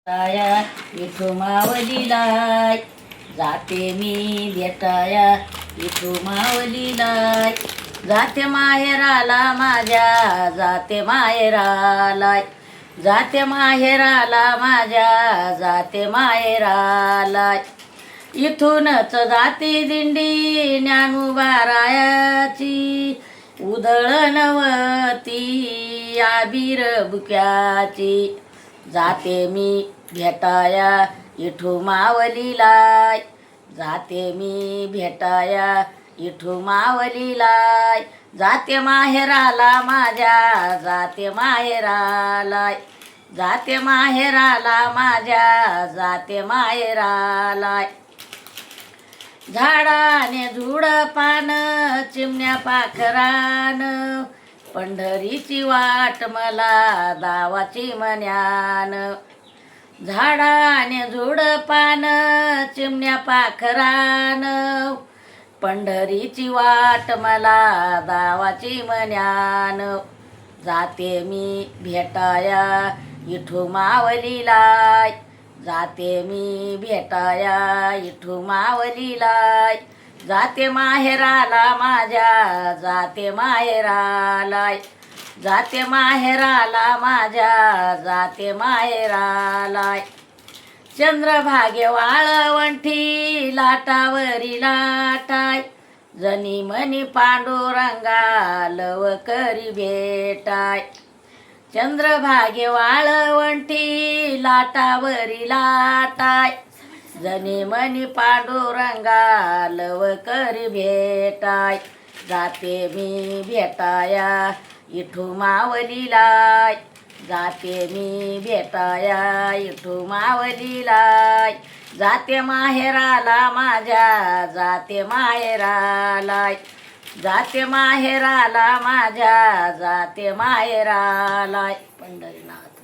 ताया विठू मावलीलाय जाते मी भेटाया विठू मावलीलाय जाते माहेराला माझ्या जाते माहेरालाय जाते माहेराला माझ्या जाते माहेरालाय इथूनच जाते दिंडी ज्ञानोबारायाची उधळणवती आबीर बुक्याची जाते मी भेटाया विठू मावलीलाय जाते मी भेटाया विठू मावलीलाय जाते माहेराला माझ्या जाते माहेरालाय जाते माहेराला माझ्या जाते माहेरालाय झाडाने झुडपान चिमण्या पाखरान पंढरीची वाट मला दावाची मन्यान झाडाने झुडपान चिमण्या पाखरान पंढरीची वाट मला दावाची मन्यान जाते मी भेटाया विठू मावलीलाय जाते मी भेटाया विठू मावलीलाय जाते माहेराला माझ्या जाते माहेरालाय जाते माहेराला माझ्या जाते माहेरालाय चंद्रभागे वाळवंठी लाटावरी लाटाय जनी मनी पांडुरंगा लवकरी भेटाय चंद्रभागे वाळवंठी लाटावरी लाटाय जनी मनी पांडुरंगा लवकरी भेटाय जाते मी भेटाया विठू मावलीलाय जाते मी भेटाया विठू मावलीलाय जाते माहेराला माझ्या जाते माहेरालाय जाते माहेराला माझ्या जाते माहेरालाय पंढरीनाथ।